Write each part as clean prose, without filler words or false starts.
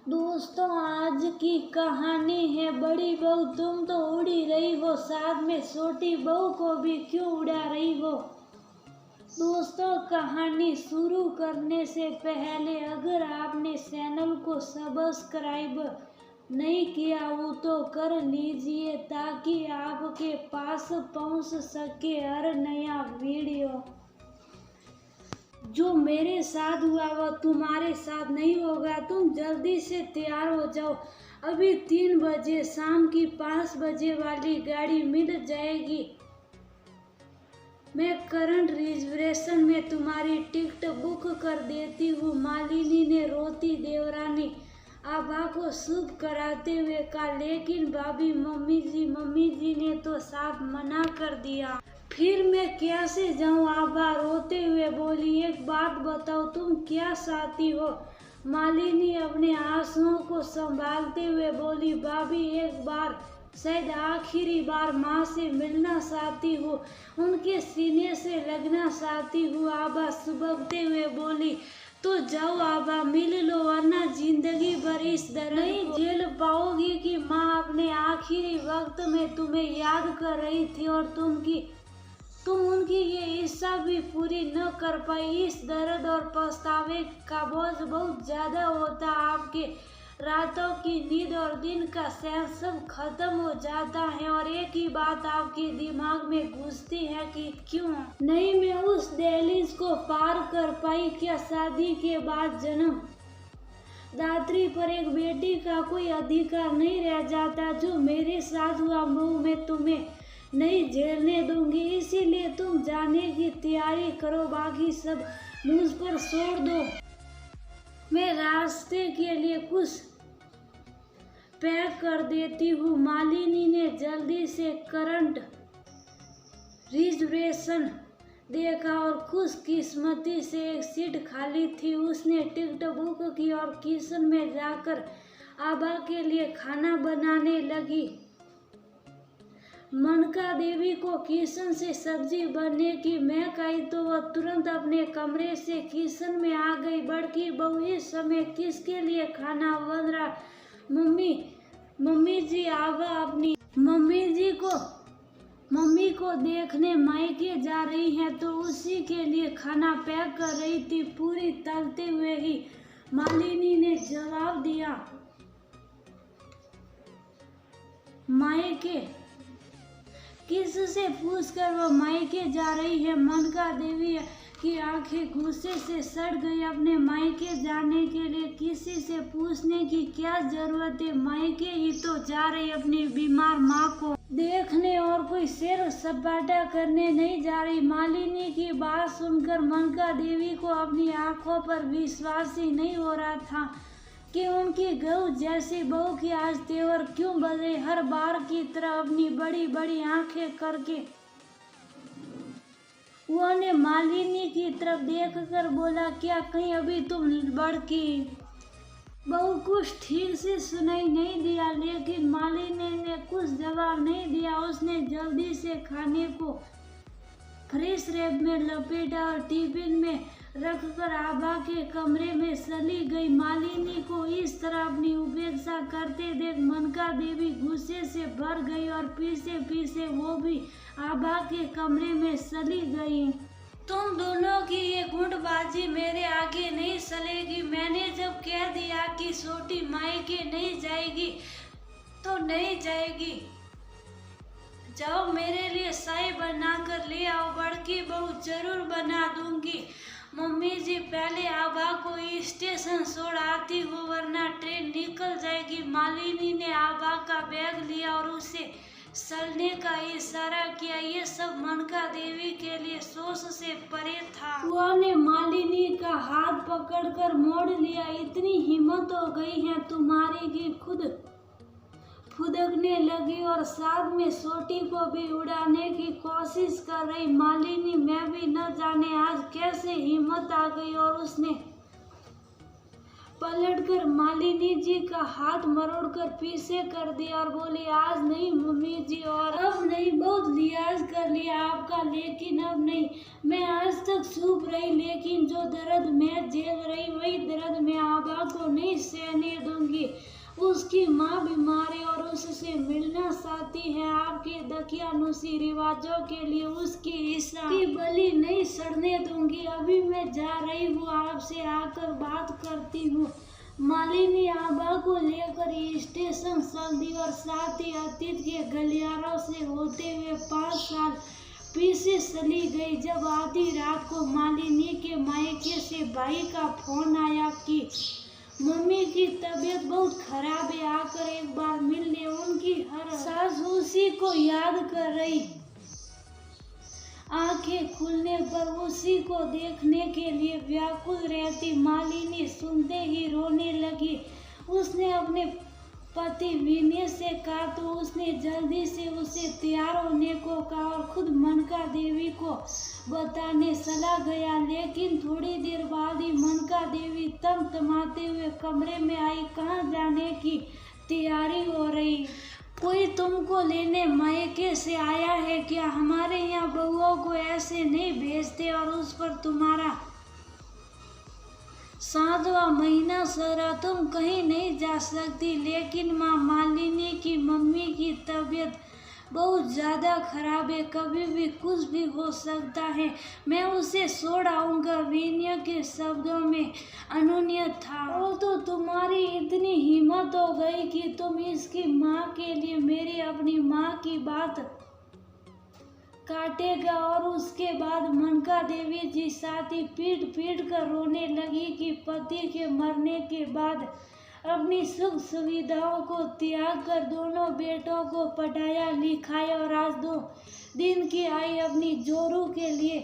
दोस्तों, आज की कहानी है बड़ी बहू तुम तो उड़ी रही हो, साथ में छोटी बहू को भी क्यों उड़ा रही हो। दोस्तों, कहानी शुरू करने से पहले अगर आपने चैनल को सब्सक्राइब नहीं किया हो तो कर लीजिए ताकि आपके पास पहुंच सके हर नया वीडियो। जो मेरे साथ हुआ वह तुम्हारे साथ नहीं होगा। तुम जल्दी से तैयार हो जाओ, अभी 3 बजे शाम की 5 बजे वाली गाड़ी मिल जाएगी। मैं करंट रिजर्वेशन में तुम्हारी टिकट बुक कर देती हूँ। मालिनी ने रोती देवरानी आभा को शुभ कराते हुए कहा, लेकिन भाभी मम्मी जी ने तो साफ मना कर दिया। फिर मैं कैसे जाऊं? आभा रोते हुए बोली, एक बात बताओ, तुम क्या चाहती हो? मालिनी अपने आंसुओं को संभालते हुए बोली, भाभी एक बार, शायद आखिरी बार माँ से मिलना चाहती हूँ, उनके सीने से लगना चाहती हूँ। आभा सुबकते हुए बोली, तो जाओ आभा, मिल लो, वरना जिंदगी भर इस दर्द नहीं झेल पाओगी कि माँ अपने आखिरी वक्त में तुम्हें याद कर रही थी और तुम उनकी ये इच्छा भी पूरी न कर पाई। इस दर्द और पछतावे का बोझ बहुत ज्यादा होता, आपके रातों की नींद और दिन का चैन सब खत्म हो जाता है और एक ही बात आपके दिमाग में घुसती है कि क्यों नहीं मैं उस दहलीज को पार कर पाई। क्या शादी के बाद जन्म दात्री पर एक बेटी का कोई अधिकार नहीं रह जाता? जो मेरे साथ हुआ वो मैं तुम्हें नहीं झेलने दूंगी, इसीलिए तुम जाने की तैयारी करो, बाकी सब मुझ पर छोड़ दो। मैं रास्ते के लिए कुछ पैक कर देती हूँ। मालिनी ने जल्दी से करंट रिजर्वेशन देखा और खुशकिस्मती से एक सीट खाली थी। उसने टिकट बुक की और किचन में जाकर आभा के लिए खाना बनाने लगी। मनका देवी को किचन से सब्जी बनने की महक आई तो वह तुरंत अपने कमरे से किचन में आ गई। बड़की बहू, इस समय किसके लिए खाना बन रहा? मम्मी जी, आभा अपनी मम्मी को देखने मायके जा रही है तो उसी के लिए खाना पैक कर रही थी। पूरी तलते हुए ही मालिनी ने जवाब दिया, मायके किससे पूछकर वो मायके जा रही है? मनका देवी की आंखें गुस्से से सड़ गई। अपने मायके जाने के लिए किसी से पूछने की क्या जरूरत है? मायके ही तो जा रही अपनी बीमार माँ को देखने और कोई सैर सपाटा करने नहीं जा रही। मालिनी की बात सुनकर मनका देवी को अपनी आंखों पर विश्वास ही नहीं हो रहा था कि उनकी गऊ जैसी बहू की आज तेवर क्यों बदले। हर बार की तरह अपनी बड़ी बड़ी आंखें करके उन्होंने मालिनी की तरफ देखकर बोला, क्या कहीं अभी तुम बड़की बहू कुछ ठीक से सुनाई नहीं दिया? लेकिन मालिनी ने कुछ जवाब नहीं दिया। उसने जल्दी से खाने को फ्रेश रैप में लपेटा और टिफिन में रखकर आभा के कमरे में चली गई। मालिनी को इस तरह अपनी उपेक्षा करते देख मनका देवी गुस्से से भर गई और पीछे पीछे वो भी आभा के कमरे में चली गई। तुम दोनों की ये गुटबाजी मेरे आगे नहीं चलेगी। मैंने जब कह दिया कि छोटी मायके नहीं जाएगी तो नहीं जाएगी। जाओ, मेरे लिए चाय बना कर ले आओ। बड़की बहू, जरूर बना दूंगी मम्मी जी, पहले आभा को स्टेशन छोड़ आती हूँ वरना ट्रेन निकल जाएगी। मालिनी ने आभा का बैग लिया और उसे चलने का इशारा किया। ये सब मनका देवी के लिए सोच से परे था। उन्होंने मालिनी का हाथ पकड़कर मोड़ लिया। इतनी हिम्मत हो गई है तुम्हारी कि खुद फुदकने लगी और साथ में छोटी को भी उड़ाने की कोशिश कर रही। मालिनी, मैं भी न जाने आज कैसे हिम्मत आ गई और उसने पलटकर मालिनी जी का हाथ मरोड़कर पीछे कर दिया और बोली, आज नहीं मम्मी जी, और अब नहीं, बहुत लिहाज कर लिया आपका, लेकिन अब नहीं। मैं आज तक चुप रही, लेकिन जो दर्द मैं झेल रही वही दर्द मैं आभा को नहीं सहने दूंगी। लगी। उसकी माँ बीमार है और उससे मिलना चाहती है। आपके दकियानुसी रिवाजों के लिए उसकी इच्छा की बलि नहीं सड़ने दूंगी। अभी मैं जा रही हूँ, आपसे आकर बात करती हूँ। मालिनी आबा को लेकर स्टेशन चल दी और साथ ही अतीत के गलियारों से होते हुए 5 साल पीछे चली गई। जब आधी रात को मालिनी के मायके से भाई का फोन आया कि मम्मी की तबीयत बहुत खराब है, आकर एक बार मिल ले। उनकी हर सास उसी को याद कर रही। आंखें खुलने पर उसी को देखने के लिए व्याकुल रहती। मालिनी सुनते ही रोने लगी। उसने अपने पति विनय से कहा तो उसने जल्दी से उसे तैयार होने को कहा और खुद मनका देवी को बताने चला गया। लेकिन थोड़ी देर बाद ही मनका देवी तमतमाते हुए कमरे में आई। कहाँ जाने की तैयारी हो रही? कोई तुमको लेने मायके से आया है क्या? हमारे यहाँ बहुओं को ऐसे नहीं भेजते और उस पर तुम्हारा 7वां महीना चल रहा, तुम कहीं नहीं जा सकती। लेकिन माँ, मालिनी की मम्मी की तबीयत बहुत ज़्यादा खराब है, कभी भी कुछ भी हो सकता है। मैं उसे छोड़ आऊँगा। विनय के शब्दों में अनुनय था। वो तो तुम्हारी इतनी हिम्मत हो गई कि तुम इसकी माँ के लिए मेरी अपनी माँ की बात काटेगा। और उसके बाद मनका देवी जी साथ ही पीट पीट कर रोने लगी कि पति के मरने के बाद अपनी सुख सुविधाओं को त्याग कर दोनों बेटों को पढ़ाया लिखाया और आज 2 दिन की आई अपनी जोरू के लिए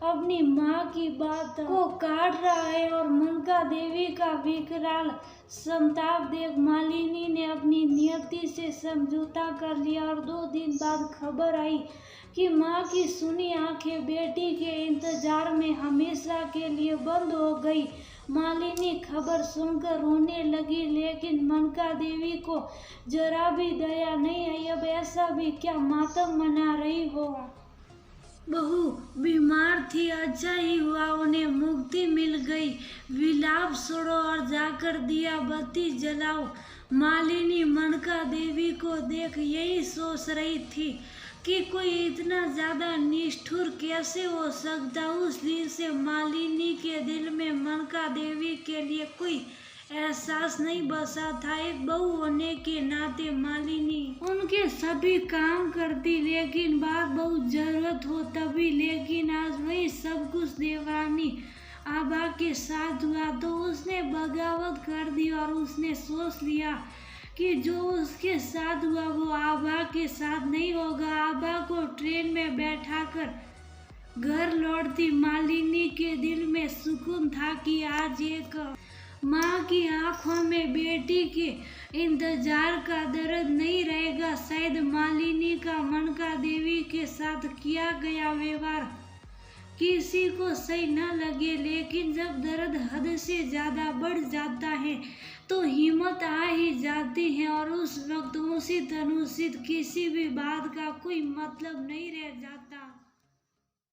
अपनी माँ की बात को काट रहा है। और मनका देवी का विकराल संताप देख मालिनी ने अपनी नियति से समझौता कर लिया। और 2 दिन बाद खबर आई कि माँ की सुनी आंखें बेटी के इंतजार में हमेशा के लिए बंद हो गई। मालिनी खबर सुनकर रोने लगी, लेकिन मनका देवी को जरा भी दया नहीं आई। अब ऐसा भी क्या मातम मना रही हो? बहू बीमार थी, अच्छा ही हुआ उन्हें मुक्ति मिल गई। विलाप छोड़ो और जाकर दिया बत्ती जलाओ। मालिनी मनका देवी को देख यही सोच रही थी कि कोई इतना ज्यादा निष्ठुर कैसे हो सकता। उस दिन से मालिनी के दिल में मनका देवी के लिए कोई एहसास नहीं बसा था। एक बहू होने के नाते मालिनी उनके सभी काम करती, लेकिन बात बहुत जरूरत हो तभी। लेकिन आज वही सब कुछ देवरानी आबा के साथ हुआ तो उसने बगावत कर दी और उसने सोच लिया कि जो उसके साथ हुआ वो आबा के साथ नहीं होगा। आबा को ट्रेन में बैठाकर घर लौटती मालिनी के दिल में सुकून था कि आज एक माँ की आंखों में बेटी के इंतजार का दर्द नहीं रहेगा। शायद मालिनी का मनका देवी के साथ किया गया व्यवहार किसी को सही न लगे, लेकिन जब दर्द हद से ज्यादा बढ़ जाता है तो हिम्मत आ ही जाती है और उस वक्त उचित अनुचित किसी भी बात का कोई मतलब नहीं रह जाता।